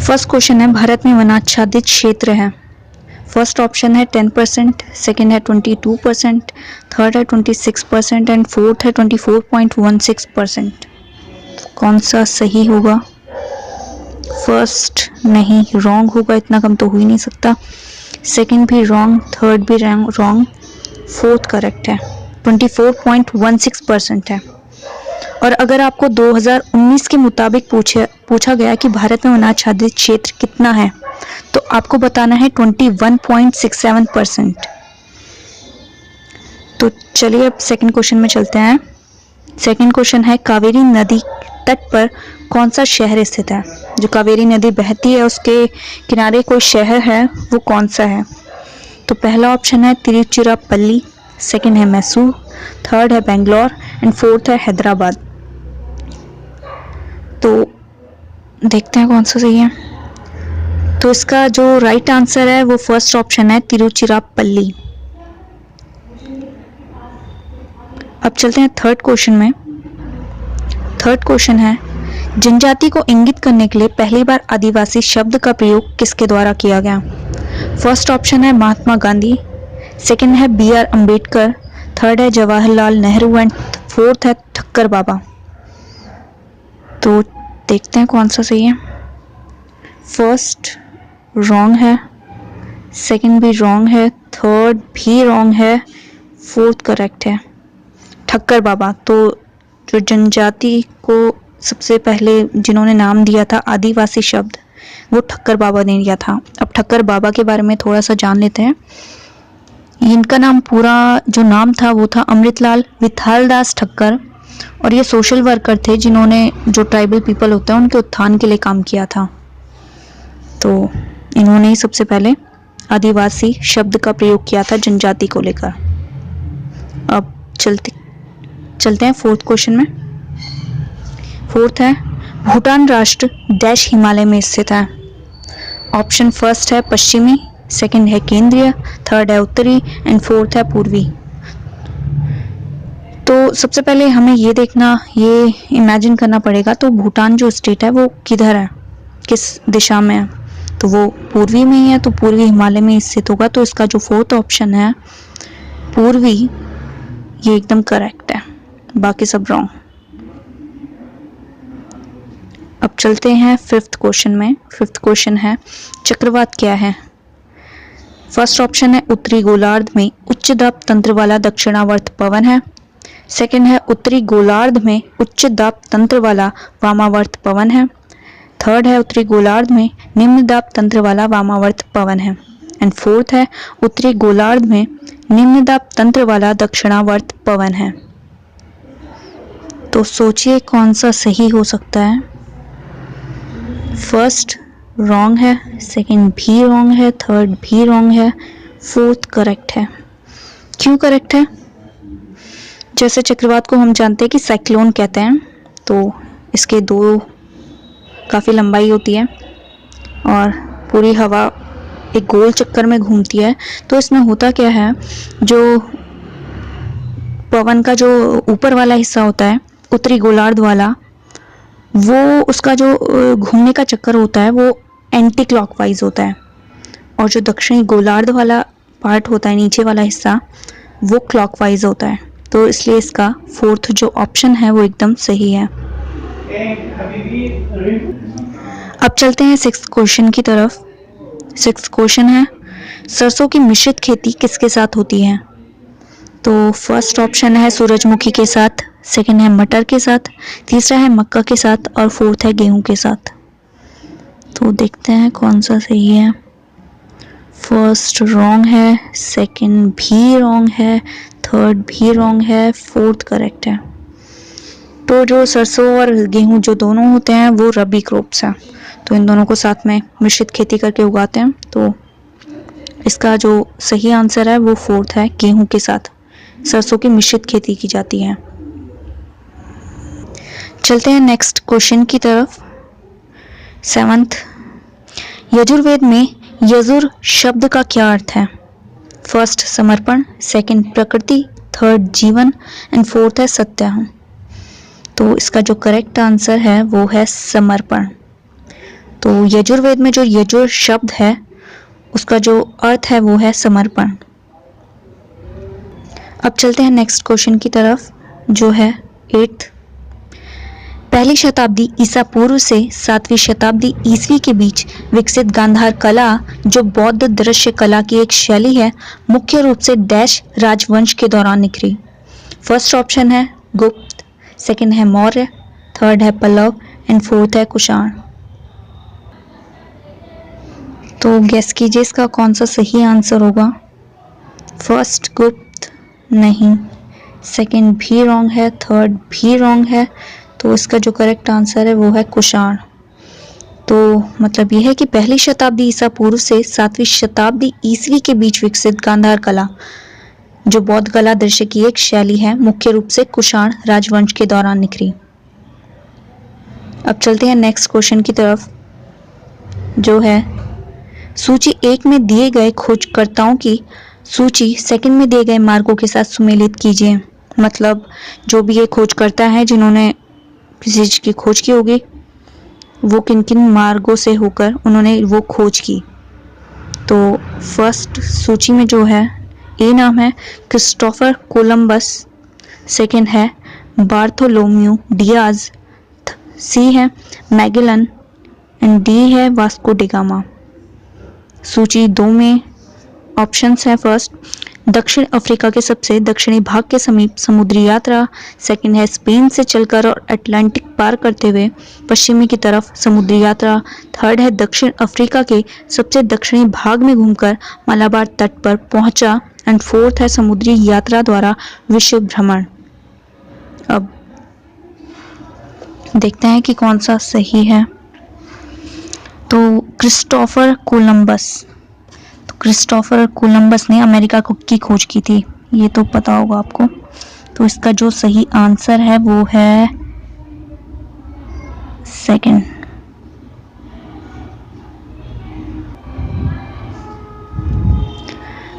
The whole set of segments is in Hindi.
फर्स्ट क्वेश्चन है, भारत में वनाच्छादित क्षेत्र है। फर्स्ट ऑप्शन है 10%, सेकेंड है 22%, थर्ड है 26% एंड फोर्थ है 24.16%। कौन सा सही होगा? फर्स्ट नहीं, रॉन्ग होगा, इतना कम तो हो ही नहीं सकता। सेकेंड भी रॉन्ग, थर्ड भी रॉन्ग, फोर्थ करेक्ट है, 24.16% है। और अगर आपको 2019 के मुताबिक पूछा गया कि भारत में वनाच्छादित क्षेत्र कितना है, तो आपको बताना है 21.67%। तो चलिए अब सेकंड क्वेश्चन में चलते हैं। सेकंड क्वेश्चन है, कावेरी नदी तट पर कौन सा शहर स्थित है? जो कावेरी नदी बहती है उसके किनारे कोई शहर है, वो कौन सा है? तो पहला ऑप्शन है तिरुचिरापल्ली, सेकंड है मैसूर, थर्ड है बेंगलोर एंड फोर्थ है हैदराबाद। तो देखते हैं कौन सा सही है। तो इसका जो राइट आंसर है वो फर्स्ट ऑप्शन है तिरुचिरापल्ली। अब चलते हैं थर्ड क्वेश्चन में। थर्ड क्वेश्चन है, जनजाति को इंगित करने के लिए पहली बार आदिवासी शब्द का प्रयोग किसके द्वारा किया गया? फर्स्ट ऑप्शन है महात्मा गांधी, सेकंड है BR अम्बेडकर, थर्ड है जवाहरलाल नेहरू एंड फोर्थ है ठक्कर बाबा। तो देखते हैं कौन सा सही है। फर्स्ट रॉन्ग है, सेकंड भी रॉन्ग है, थर्ड भी रॉन्ग है, फोर्थ करेक्ट है ठक्कर बाबा। तो जो जनजाति को सबसे पहले जिन्होंने नाम दिया था आदिवासी शब्द, वो ठक्कर बाबा ने दिया था। अब ठक्कर बाबा के बारे में थोड़ा सा जान लेते हैं। इनका नाम पूरा जो नाम था वो था अमृतलाल विठालदास ठक्कर, और ये सोशल वर्कर थे जिन्होंने जो ट्राइबल पीपल होते हैं उनके उत्थान के लिए काम किया था। तो इन्होंने ही सबसे पहले आदिवासी शब्द का प्रयोग किया था जनजाति को लेकर। अब चलते हैं फोर्थ क्वेश्चन में। फोर्थ है, भूटान राष्ट्र डैश हिमालय में स्थित है। ऑप्शन फर्स्ट है पश्चिमी, सेकंड है केंद्रीय, थर्ड है उत्तरी एंड फोर्थ है पूर्वी। तो सबसे पहले हमें ये इमेजिन करना पड़ेगा, तो भूटान जो स्टेट है वो किधर है, किस दिशा में है? तो वो पूर्वी में ही है, तो पूर्वी हिमालय में स्थित होगा। तो इसका जो फोर्थ ऑप्शन है पूर्वी, ये एकदम करेक्ट है, बाकी सब रॉन्ग। अब चलते हैं फिफ्थ क्वेश्चन में। फिफ्थ क्वेश्चन है, चक्रवात क्या है? फर्स्ट ऑप्शन है उत्तरी गोलार्ध में उच्च दाब तंत्र वाला दक्षिणावर्त पवन है, सेकंड है उत्तरी गोलार्ध में उच्च दाब तंत्र वाला वामावर्त पवन है, थर्ड है उत्तरी गोलार्ध में निम्न दाब तंत्र वाला वामावर्त पवन है एंड फोर्थ है उत्तरी गोलार्ध में निम्न दाब तंत्र वाला दक्षिणावर्त पवन है। तो सोचिए कौन सा सही हो सकता है। फर्स्ट रॉन्ग है, सेकंड भी रॉन्ग है, थर्ड भी रॉन्ग है, फोर्थ करेक्ट है। क्यों करेक्ट है? जैसे चक्रवात को हम जानते हैं कि साइक्लोन कहते हैं, तो इसके दो काफ़ी लंबाई होती है और पूरी हवा एक गोल चक्कर में घूमती है। तो इसमें होता क्या है, जो पवन का जो ऊपर वाला हिस्सा होता है उत्तरी गोलार्ध वाला, वो उसका जो घूमने का चक्कर होता है वो एंटी क्लॉकवाइज होता है, और जो दक्षिणी गोलार्ध वाला पार्ट होता है नीचे वाला हिस्सा, वो क्लॉकवाइज होता है। तो इसलिए इसका फोर्थ जो ऑप्शन है वो एकदम सही है। अब चलते हैं सिक्स्थ क्वेश्चन की तरफ। सिक्स्थ क्वेश्चन है, सरसों की मिश्रित खेती किसके साथ होती है? तो फर्स्ट ऑप्शन है सूरजमुखी के साथ, सेकंड है मटर के साथ, तीसरा है मक्का के साथ और फोर्थ है गेहूं के साथ। तो देखते हैं कौन सा सही है। फर्स्ट रॉन्ग है, सेकंड भी रॉन्ग है, थर्ड भी रॉन्ग है, फोर्थ करेक्ट है। तो जो सरसों और गेहूं जो दोनों होते हैं वो रबी क्रॉप्स हैं, तो इन दोनों को साथ में मिश्रित खेती करके उगाते हैं। तो इसका जो सही आंसर है वो फोर्थ है, गेहूं के साथ सरसों की मिश्रित खेती की जाती है। चलते हैं नेक्स्ट क्वेश्चन की तरफ। सेवंथ, यजुर्वेद में यजुर शब्द का क्या अर्थ है? फर्स्ट समर्पण, सेकंड प्रकृति, थर्ड जीवन एंड फोर्थ है सत्य। तो इसका जो करेक्ट आंसर है वो है समर्पण। तो यजुर्वेद में जो यजुर शब्द है उसका जो अर्थ है वो है समर्पण। अब चलते हैं नेक्स्ट क्वेश्चन की तरफ जो है 8th। पहली शताब्दी ईसा पूर्व से 7वीं शताब्दी ईसवी के बीच विकसित गांधार कला जो बौद्ध दृश्य कला की एक शैली है, मुख्य रूप से डैश राजवंश के दौरान निखरी। फर्स्ट ऑप्शन है गुप्त, सेकंड है मौर्य, थर्ड है पल्लव एंड फोर्थ है कुषाण। तो गेस कीजिए इसका कौन सा सही आंसर होगा। फर्स्ट गुप्त नहीं, सेकंड भी रॉन्ग है, थर्ड भी रॉन्ग है, तो इसका जो करेक्ट आंसर है वो है कुषाण। तो मतलब यह है कि पहली शताब्दी ईसा पूर्व से 7वीं शताब्दी ईसवी के बीच विकसित गांधार कला जो बौद्ध कला दृश्य की एक शैली है, मुख्य रूप से कुषाण राजवंश के दौरान निखरी। अब चलते हैं नेक्स्ट क्वेश्चन की तरफ जो है सूची 1 में दिए गए खोजकर्ताओं की सूची सेकंड में दिए गए मार्गों के साथ सुमेलित कीजिए। मतलब जो भी ये खोजकर्ता है जिन्होंने किसी चीज की खोज की होगी वो किन किन मार्गों से होकर उन्होंने वो खोज की। तो फर्स्ट सूची में जो है ए नाम है क्रिस्टोफर कोलंबस, सेकंड है बार्थोलोम्यू डियाज, सी है मैगेलन एंड डी है वास्को डी गामा। सूची 2 में ऑप्शंस है फर्स्ट दक्षिण अफ्रीका के सबसे दक्षिणी भाग के समीप समुद्री यात्रा, सेकंड है स्पेन से चलकर और अटलांटिक पार करते हुए पश्चिमी की तरफ समुद्री यात्रा, थर्ड है दक्षिण अफ्रीका के सबसे दक्षिणी भाग में घूमकर मालाबार तट पर पहुंचा एंड फोर्थ है समुद्री यात्रा द्वारा विश्व भ्रमण। अब देखते हैं कि कौन सा सही है। तो क्रिस्टोफर कोलंबस ने अमेरिका की खोज की थी, ये तो पता होगा आपको। तो इसका जो सही आंसर है वो है सेकंड।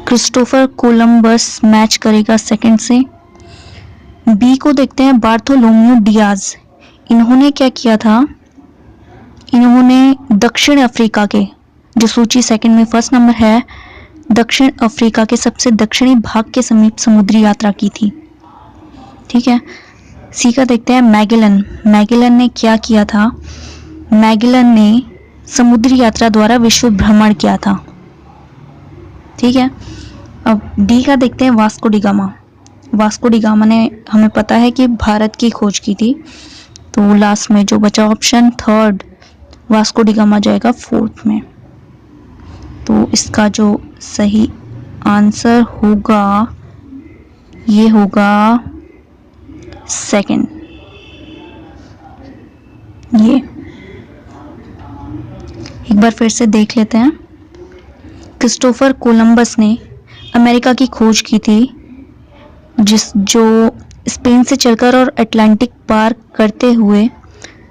क्रिस्टोफर कोलंबस मैच करेगा सेकंड से। बी को देखते हैं बार्थोलोम्यू डियाज। इन्होंने क्या किया था, इन्होंने दक्षिण अफ्रीका के जो सूची सेकंड में फर्स्ट नंबर है दक्षिण अफ्रीका के सबसे दक्षिणी भाग के समीप समुद्री यात्रा की थी। ठीक है। सी का देखते हैं मैगेलन ने क्या किया था, मैगेलन ने समुद्री यात्रा द्वारा विश्व भ्रमण किया था। ठीक है। अब डी का देखते हैं वास्को डी गामा ने हमें पता है कि भारत की खोज की थी। तो लास्ट में जो बचा option third Vasco D gamma जाएगा फोर्थ में। तो इसका जो सही आंसर होगा ये होगा सेकंड। ये एक बार फिर से देख लेते हैं। क्रिस्टोफर कोलंबस ने अमेरिका की खोज की थी जो स्पेन से चलकर और अटलांटिक पार करते हुए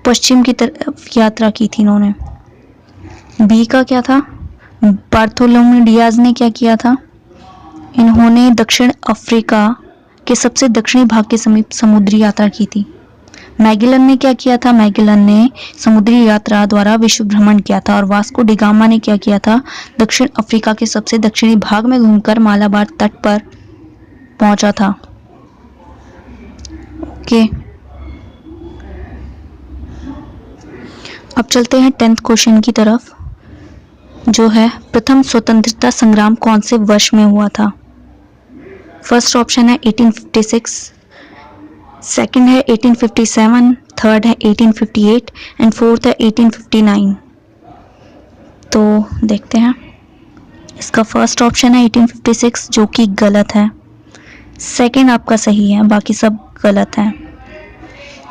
पश्चिम की तरफ यात्रा की थी इन्होंने। बी का क्या था, बार्थोलोम्यू डियाज ने क्या किया था, इन्होंने दक्षिण अफ्रीका के सबसे दक्षिणी भाग के समीप समुद्री यात्रा की थी। मैगेलन ने क्या किया था, मैगेलन ने समुद्री यात्रा द्वारा विश्व भ्रमण किया था। और वास्को डी गामा ने क्या किया था, दक्षिण अफ्रीका के सबसे दक्षिणी भाग में घूमकर मालाबार तट पर पहुंचा था। ओके। अब चलते हैं 10th क्वेश्चन की तरफ जो है प्रथम स्वतंत्रता संग्राम कौन से वर्ष में हुआ था। फर्स्ट ऑप्शन है 1856, सेकंड है 1857, थर्ड है 1858 एंड फोर्थ है 1859। तो देखते हैं। इसका फर्स्ट ऑप्शन है 1856 जो कि गलत है, सेकंड आपका सही है, बाकी सब गलत है।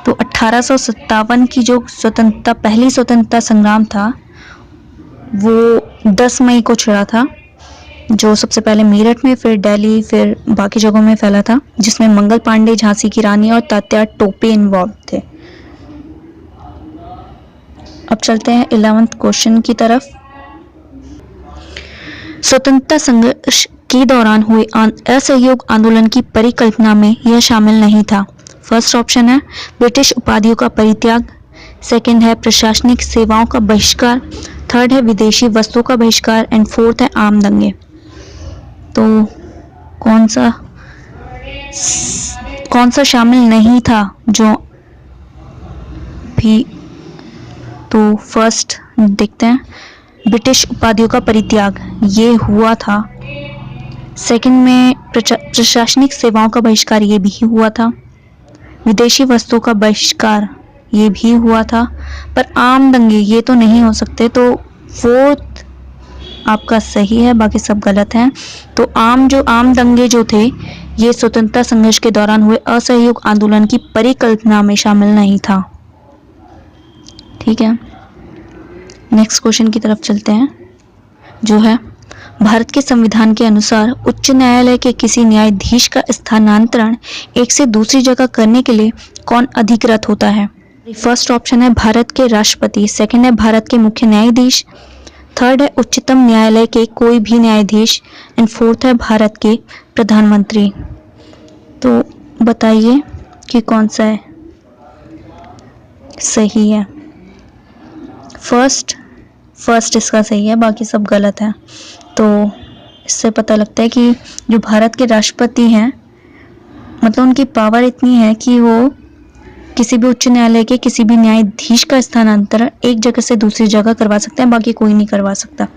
तो 1857 की जो पहली स्वतंत्रता संग्राम था वो 10 मई को छिड़ा था, जो सबसे पहले मेरठ में, फिर दिल्ली, फिर बाकी जगहों में फैला था, जिसमें मंगल पांडे, झांसी की रानी और तात्या टोपे इन्वॉल्व थे। अब चलते हैं 11th क्वेश्चन की तरफ। स्वतंत्रता संघर्ष के दौरान हुए असहयोग आंदोलन की परिकल्पना में यह शामिल नहीं था। फर्स्ट ऑप्शन है ब्रिटिश उपाधियों का परित्याग, सेकंड है प्रशासनिक सेवाओं का बहिष्कार, थर्ड है विदेशी वस्तुओं का बहिष्कार एंड फोर्थ है आम दंगे। तो कौन सा शामिल नहीं था जो भी? तो फर्स्ट देखते हैं, ब्रिटिश उपाधियों का परित्याग, ये हुआ था। सेकंड में प्रशासनिक सेवाओं का बहिष्कार, ये भी हुआ था। विदेशी वस्तुओं का बहिष्कार, ये भी हुआ था। पर आम दंगे ये तो नहीं हो सकते, तो फोर्थ आपका सही है, बाकी सब गलत हैं। तो आम दंगे जो थे ये स्वतंत्रता संघर्ष के दौरान हुए असहयोग आंदोलन की परिकल्पना में शामिल नहीं था। ठीक है, नेक्स्ट क्वेश्चन की तरफ चलते हैं, जो है भारत के संविधान के अनुसार उच्च न्यायालय के किसी न्यायाधीश का स्थानांतरण एक से दूसरी जगह करने के लिए कौन अधिकृत होता है? फर्स्ट ऑप्शन है भारत के राष्ट्रपति, सेकंड है भारत के मुख्य न्यायाधीश, थर्ड है उच्चतम न्यायालय के कोई भी न्यायाधीश एंड फोर्थ है भारत के प्रधानमंत्री। तो बताइए कि कौन सा है सही है? फर्स्ट इसका सही है, बाकी सब गलत है। तो इससे पता लगता है कि जो भारत के राष्ट्रपति हैं, मतलब उनकी पावर इतनी है कि वो किसी भी उच्च न्यायालय के किसी भी न्यायाधीश का स्थानांतरण एक जगह से दूसरी जगह करवा सकते हैं, बाकी कोई नहीं करवा सकता।